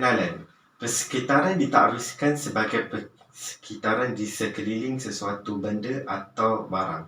Pengenalan. Persekitaran ditakriskan sebagai persekitaran di sekeliling sesuatu benda atau barang.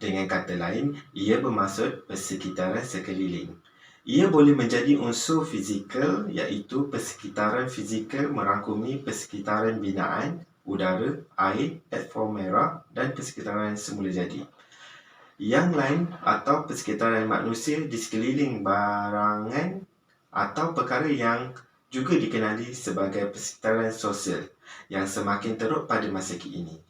Dengan kata lain, ia bermaksud persekitaran sekeliling. Ia boleh menjadi unsur fizikal iaitu persekitaran fizikal merangkumi persekitaran binaan, udara, air, atmosfera dan persekitaran semula jadi. Yang lain atau persekitaran manusia di sekeliling barangan atau perkara yang juga dikenali sebagai persekitaran sosial yang semakin teruk pada masa kini.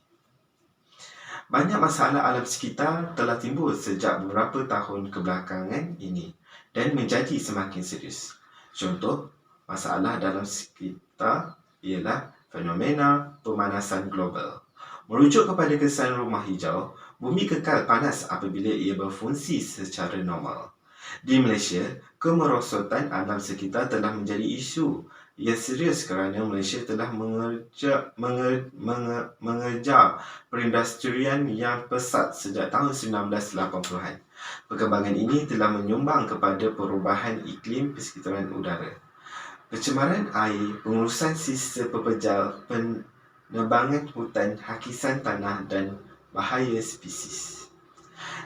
Banyak masalah alam sekitar telah timbul sejak beberapa tahun kebelakangan ini dan menjadi semakin serius. Contoh masalah dalam sekitar ialah fenomena pemanasan global. Merujuk kepada kesan rumah hijau, bumi kekal panas apabila ia berfungsi secara normal. Di Malaysia, kemerosotan alam sekitar telah menjadi isu yang serius kerana Malaysia telah mengejar perindustrian yang pesat sejak tahun 1980-an. Perkembangan ini telah menyumbang kepada perubahan iklim persekitaran udara, pencemaran air, pengurusan sisa pepejal, penebangan hutan, hakisan tanah dan bahaya spesies.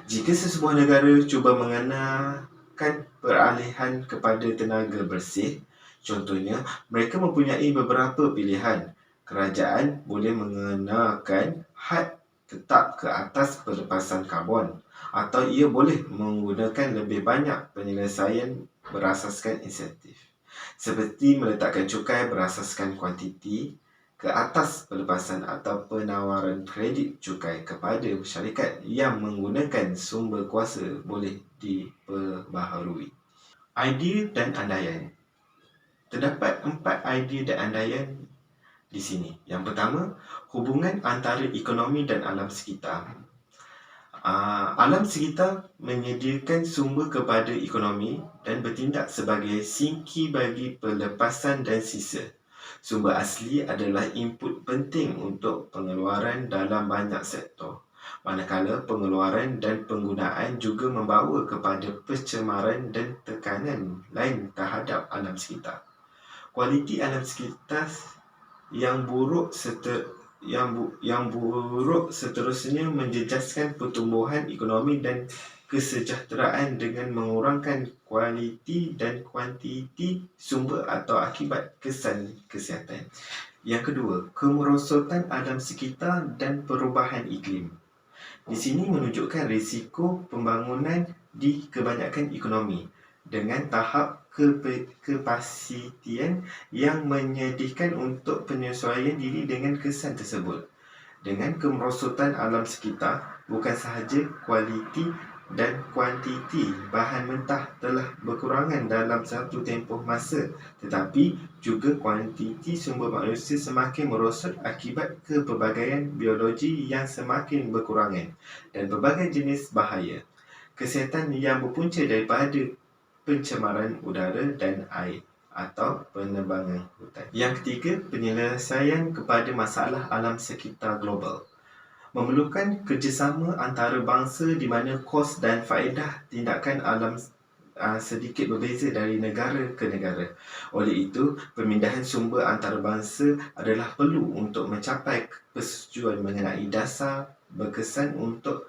Jika sesebuah negara cuba mengenakan peralihan kepada tenaga bersih, contohnya, mereka mempunyai beberapa pilihan. Kerajaan boleh mengenakan had tetap ke atas pelepasan karbon, atau ia boleh menggunakan lebih banyak penyelesaian berasaskan insentif, seperti meletakkan cukai berasaskan kuantiti ke atas pelepasan atau penawaran kredit cukai kepada syarikat yang menggunakan sumber kuasa boleh diperbaharui. Idea dan andaian. Terdapat 4 idea dan andaian di sini. Yang pertama, hubungan antara ekonomi dan alam sekitar. Alam sekitar menyediakan sumber kepada ekonomi dan bertindak sebagai sinki bagi pelepasan dan sisa. Sumber asli adalah input penting untuk pengeluaran dalam banyak sektor, manakala pengeluaran dan penggunaan juga membawa kepada pencemaran dan tekanan lain terhadap alam sekitar. Kualiti alam sekitar yang buruk seterusnya menjejaskan pertumbuhan ekonomi dan kesejahteraan dengan mengurangkan kualiti dan kuantiti sumber atau akibat kesan kesihatan. Yang kedua, kemerosotan alam sekitar dan perubahan iklim. Di sini menunjukkan risiko pembangunan di kebanyakan ekonomi dengan tahap kepasitian yang menyedihkan untuk penyesuaian diri dengan kesan tersebut. Dengan kemerosotan alam sekitar, bukan sahaja kualiti dan kuantiti bahan mentah telah berkurangan dalam satu tempoh masa, tetapi juga kuantiti sumber manusia semakin merosot akibat kepelbagaian biologi yang semakin berkurangan dan pelbagai jenis bahaya kesihatan yang berpunca daripada pencemaran udara dan air atau penebangan hutan. Yang ketiga, penyelesaian kepada masalah alam sekitar global. Memerlukan kerjasama antara bangsa di mana kos dan faedah tindakan alam sedikit berbeza dari negara ke negara. Oleh itu, pemindahan sumber antarabangsa adalah perlu untuk mencapai persetujuan mengenai dasar berkesan untuk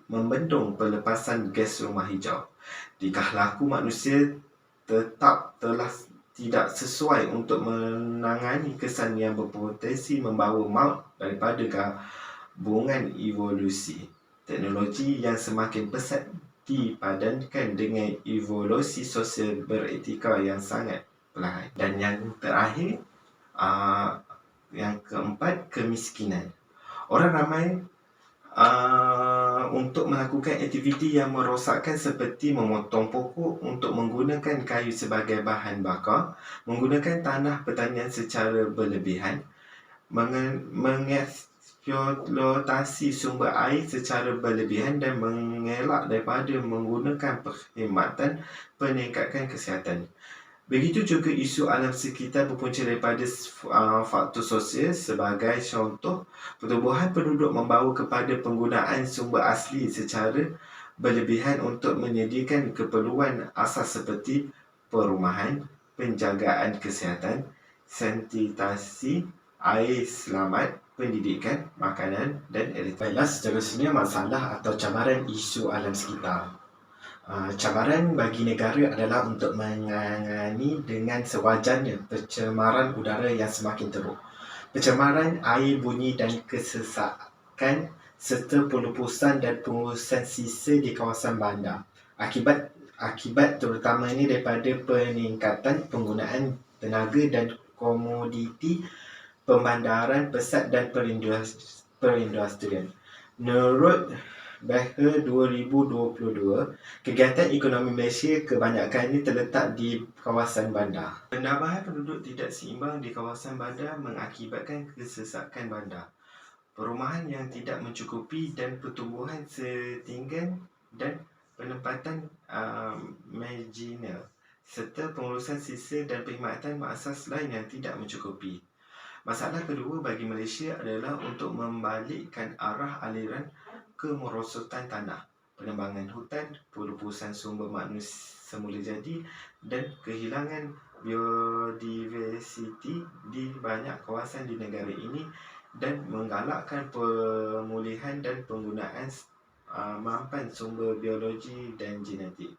membendung pelepasan gas rumah hijau. Tingkah laku manusia tetap telah tidak sesuai untuk menangani kesan yang berpotensi membawa maut daripada gabungan evolusi. Teknologi yang semakin pesat dipadankan dengan evolusi sosial beretika yang sangat perlahan. Dan yang terakhir, yang keempat, kemiskinan. Orang ramai untuk melakukan aktiviti yang merosakkan seperti memotong pokok untuk menggunakan kayu sebagai bahan bakar, menggunakan tanah pertanian secara berlebihan, mengeksploitasi sumber air secara berlebihan dan mengelak daripada menggunakan perkhidmatan peningkatan kesihatan. Begitu juga isu alam sekitar berpunca daripada faktor sosial. Sebagai contoh, pertumbuhan penduduk membawa kepada penggunaan sumber asli secara berlebihan untuk menyediakan keperluan asas seperti perumahan, penjagaan kesihatan, sanitasi, air selamat, pendidikan, makanan dan elektrik. Baiklah, seterusnya masalah atau cabaran isu alam sekitar. Cabaran bagi negara adalah untuk menangani dengan sewajarnya pencemaran udara yang semakin teruk, pencemaran air, bunyi dan kesesakan, serta pelupusan dan pengurusan sisa di kawasan bandar. Akibat terutamanya daripada peningkatan penggunaan tenaga dan komoditi pembandaran pesat dan perindustrian. Menurut Bahar 2022, kegiatan ekonomi Malaysia kebanyakannya terletak di kawasan bandar. Penambahan penduduk tidak seimbang di kawasan bandar mengakibatkan kesesakan bandar, perumahan yang tidak mencukupi dan pertumbuhan setinggan dan penempatan marginal, serta pengurusan sisa dan perkhidmatan asas lain yang tidak mencukupi. Masalah kedua bagi Malaysia adalah untuk membalikkan arah aliran kemerosotan tanah, penebangan hutan, pelupusan sumber manusia semula jadi dan kehilangan biodiversiti di banyak kawasan di negara ini, dan menggalakkan pemulihan dan penggunaan mampan sumber biologi dan genetik.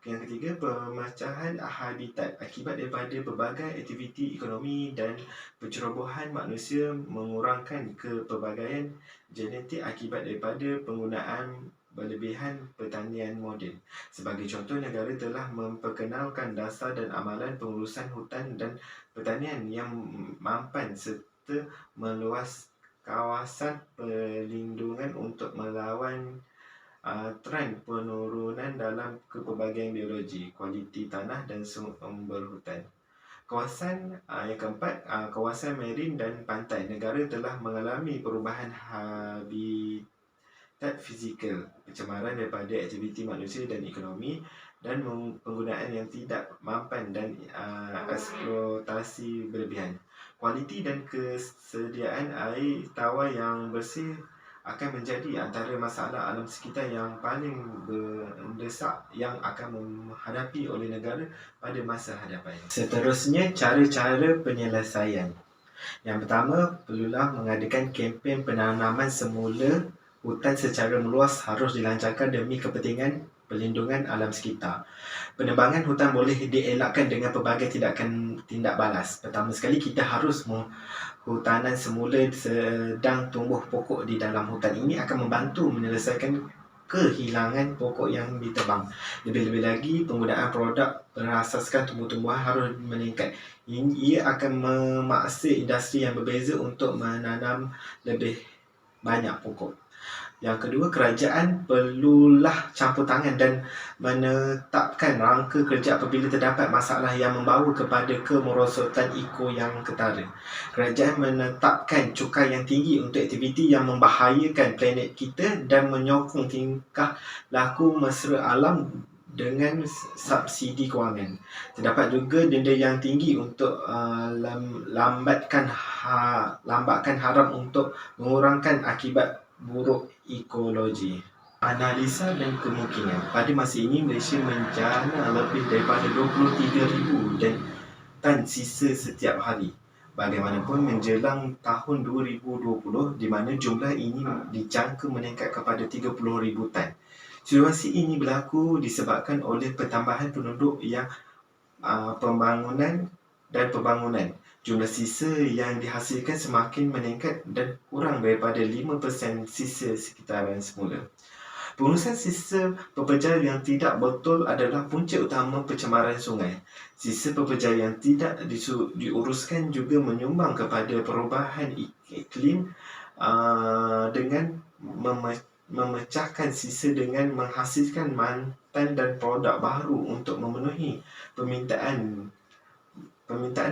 Yang ketiga, pemecahan habitat akibat daripada pelbagai aktiviti ekonomi dan pencerobohan manusia mengurangkan kepelbagaian genetik akibat daripada penggunaan berlebihan pertanian moden. Sebagai contoh, negara telah memperkenalkan dasar dan amalan pengurusan hutan dan pertanian yang mampan serta meluas kawasan perlindungan untuk melawan trend penurunan dalam kepelbagaian biologi, kualiti tanah dan sumber hutan. Yang keempat, kawasan marin dan pantai. Negara telah mengalami perubahan habitat fizikal, pencemaran daripada aktiviti manusia dan ekonomi, dan penggunaan yang tidak mampan dan eksploitasi berlebihan. Kualiti dan kesediaan air tawar yang bersih akan menjadi antara masalah alam sekitar yang paling mendesak yang akan menghadapi oleh negara pada masa hadapan. Seterusnya, cara-cara penyelesaian. Yang pertama, perlulah mengadakan kempen penanaman semula hutan secara meluas harus dilancarkan demi kepentingan perlindungan alam sekitar. Penebangan hutan boleh dielakkan dengan pelbagai tindak balas. Pertama sekali, kita harus hutanan semula sedang tumbuh pokok di dalam hutan. Ini akan membantu menyelesaikan kehilangan pokok yang ditebang. Lebih-lebih lagi, penggunaan produk berasaskan tumbuh-tumbuhan harus meningkat. Ia akan memaksa industri yang berbeza untuk menanam lebih banyak pokok. Yang kedua, kerajaan perlulah campur tangan dan menetapkan rangka kerja apabila terdapat masalah yang membawa kepada kemerosotan eko yang ketara. Kerajaan menetapkan cukai yang tinggi untuk aktiviti yang membahayakan planet kita dan menyokong tingkah laku mesra alam dengan subsidi kewangan. Terdapat juga denda yang tinggi untuk lambatkan haram untuk mengurangkan akibat buruk ekologi. Analisa dan kemungkinan. Pada masa ini, Malaysia menjana lebih daripada 23,000 tan sisa setiap hari. Bagaimanapun, menjelang tahun 2020, di mana jumlah ini dijangka meningkat kepada 30,000 tan. Situasi ini berlaku disebabkan oleh pertambahan penduduk yang pembangunan. Jumlah sisa yang dihasilkan semakin meningkat dan kurang daripada 5% sisa sekitaran semula. Pengurusan sisa pepejar yang tidak betul adalah punca utama pencemaran sungai. Sisa pepejar yang tidak diuruskan juga menyumbang kepada perubahan iklim dengan memecahkan sisa dengan menghasilkan mantan dan produk baru untuk memenuhi permintaan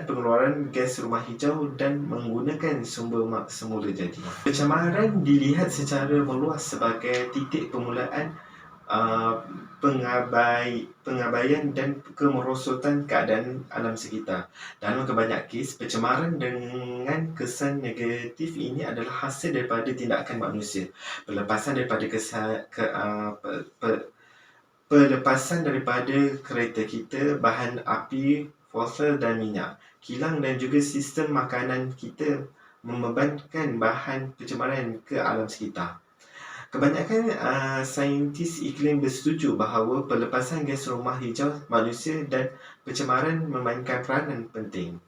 pengeluaran gas rumah hijau dan menggunakan sumber semula jadi. Pencemaran dilihat secara meluas sebagai titik permulaan pengabaian dan kemerosotan keadaan alam sekitar. Dalam kebanyakan kes, pencemaran dengan kesan negatif ini adalah hasil daripada tindakan manusia. Pelepasan daripada kereta kita, bahan api fosil dan minyak, kilang dan juga sistem makanan kita membebankan bahan pencemaran ke alam sekitar. Kebanyakan saintis iklim bersetuju bahawa pelepasan gas rumah hijau manusia dan pencemaran memainkan peranan penting.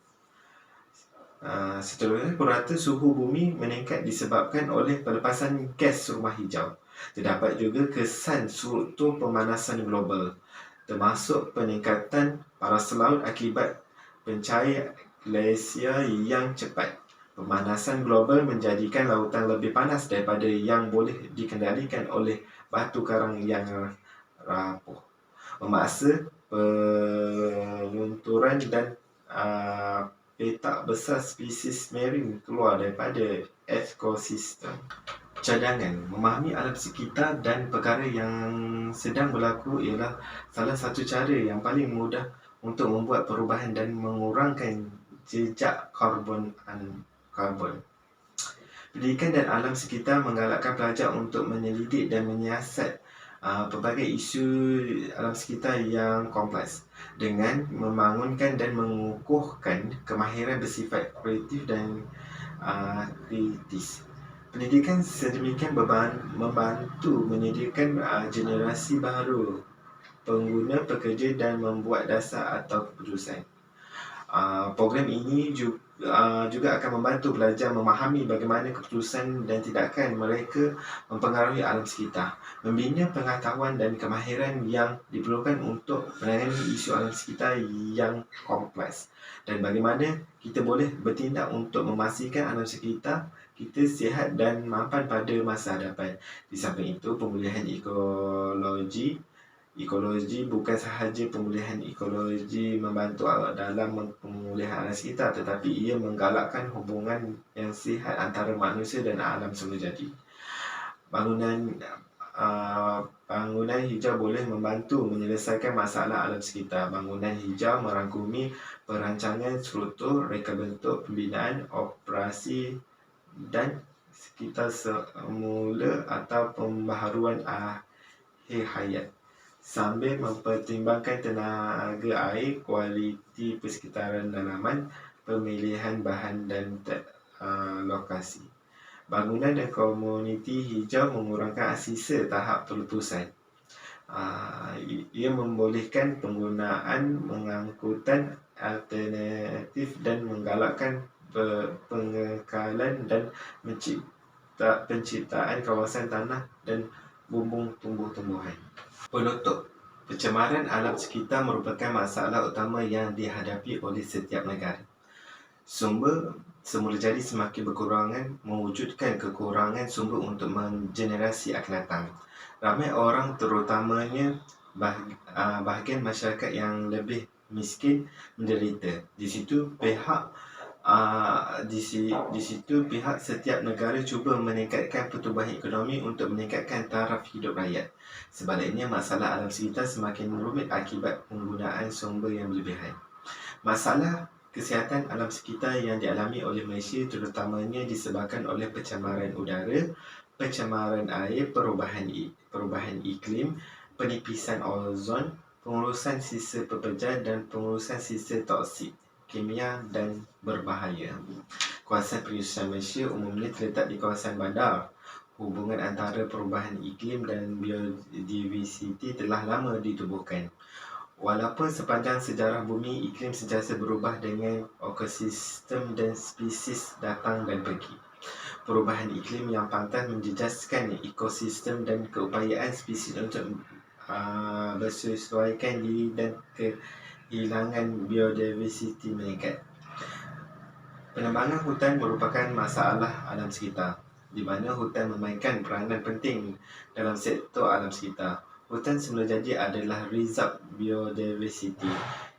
Seterusnya, purata suhu bumi meningkat disebabkan oleh pelepasan gas rumah hijau. Terdapat juga kesan struktur pemanasan global, termasuk peningkatan paras laut akibat pencair glasier yang cepat. Pemanasan global menjadikan lautan lebih panas daripada yang boleh dikendalikan oleh batu karang yang rapuh, memaksa pelunturan dan petak besar spesies marine keluar daripada ekosistem. Cadangan memahami alam sekitar dan perkara yang sedang berlaku ialah salah satu cara yang paling mudah untuk membuat perubahan dan mengurangkan jejak karbon. Pendidikan dan alam sekitar menggalakkan pelajar untuk menyelidik dan menyiasat pelbagai isu alam sekitar yang kompleks dengan membangunkan dan mengukuhkan kemahiran bersifat kreatif dan kritis. Pendidikan sedemikian membantu menyediakan generasi baru pengguna, pekerja dan membuat dasar atau keputusan. Program ini juga akan membantu pelajar memahami bagaimana keputusan dan tindakan mereka mempengaruhi alam sekitar, membina pengetahuan dan kemahiran yang diperlukan untuk menangani isu alam sekitar yang kompleks, dan bagaimana kita boleh bertindak untuk memastikan alam sekitar kita sihat dan mampan pada masa hadapan. Di samping itu, pemulihan ekologi bukan sahaja pemulihan ekologi membantu dalam pemulihan alam sekitar, tetapi ia menggalakkan hubungan yang sihat antara manusia dan alam semula jadi. Bangunan hijau boleh membantu menyelesaikan masalah alam sekitar. Bangunan hijau merangkumi perancangan struktur, reka bentuk, pembinaan, operasi dan sekitar semula atau pembaharuan akhir hayat, sambil mempertimbangkan tenaga air, kualiti persekitaran dalaman, pemilihan bahan dan lokasi. Bangunan dan komuniti hijau mengurangkan sisa tahap peletusan. Ia membolehkan penggunaan pengangkutan alternatif dan menggalakkan pengekalan dan penciptaan kawasan tanah dan bumbung tumbuh-tumbuhan. Penutup, pencemaran alam sekitar merupakan masalah utama yang dihadapi oleh setiap negara. Sumber semula jadi semakin berkurangan, mewujudkan kekurangan sumber untuk generasi akan datang. Ramai orang, terutamanya bahagian masyarakat yang lebih miskin, menderita. Di situ pihak setiap negara cuba meningkatkan pertumbuhan ekonomi untuk meningkatkan taraf hidup rakyat. Sebaliknya, masalah alam sekitar semakin rumit akibat penggunaan sumber yang berlebihan. Masalah kesihatan alam sekitar yang dialami oleh Malaysia terutamanya disebabkan oleh pencemaran udara, pencemaran air, perubahan iklim, penipisan ozon, pengurusan sisa pepejar dan pengurusan sisa toksik kimia dan berbahaya. Kawasan perindustrian Malaysia umumnya terletak di kawasan bandar. Hubungan antara perubahan iklim dan biodiversiti telah lama ditubuhkan. Walaupun sepanjang sejarah bumi, iklim sentiasa berubah dengan ekosistem dan spesies datang dan pergi. Perubahan iklim yang pantas menjejaskan ekosistem dan keupayaan spesies untuk bersesuaikan diri dan kehilangan biodiversiti meningkat. Penebangan hutan merupakan masalah alam sekitar, di mana hutan memainkan peranan penting dalam sektor alam sekitar. Hutan semula jadi adalah reserve biodiversiti.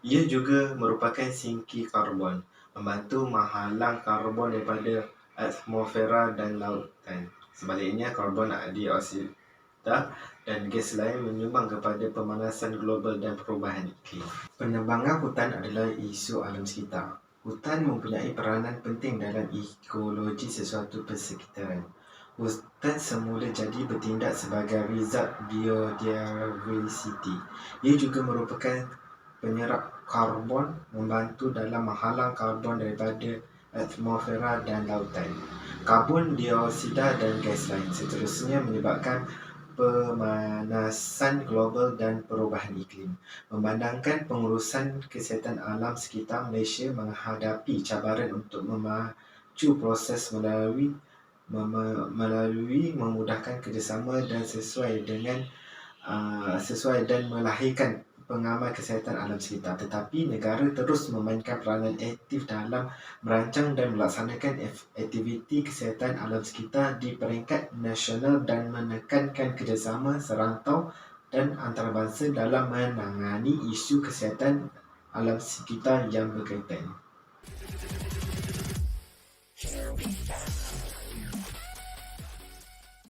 Ia juga merupakan sinki karbon, membantu menghalang karbon daripada atmosfera dan lautan. Sebaliknya, karbon dioksida dan gas lain menyumbang kepada pemanasan global dan perubahan iklim. Penebangan hutan adalah isu alam sekitar. Hutan mempunyai peranan penting dalam ekologi sesuatu persekitaran. Hutan semula jadi bertindak sebagai reserve biodiversiti. Ia juga merupakan penyerap karbon, membantu dalam menghalang karbon daripada atmosfera dan lautan. Karbon dioksida dan gas lain seterusnya menyebabkan pemanasan global dan perubahan iklim. Memandangkan pengurusan kesihatan alam sekitar, Malaysia menghadapi cabaran untuk memacu proses melalui memudahkan kerjasama dan sesuai dan melahirkan pengamal kesihatan alam sekitar. Tetapi negara terus memainkan peranan aktif dalam merancang dan melaksanakan aktiviti kesihatan alam sekitar di peringkat nasional dan menekankan kerjasama serantau dan antarabangsa dalam menangani isu kesihatan alam sekitar yang berkaitan.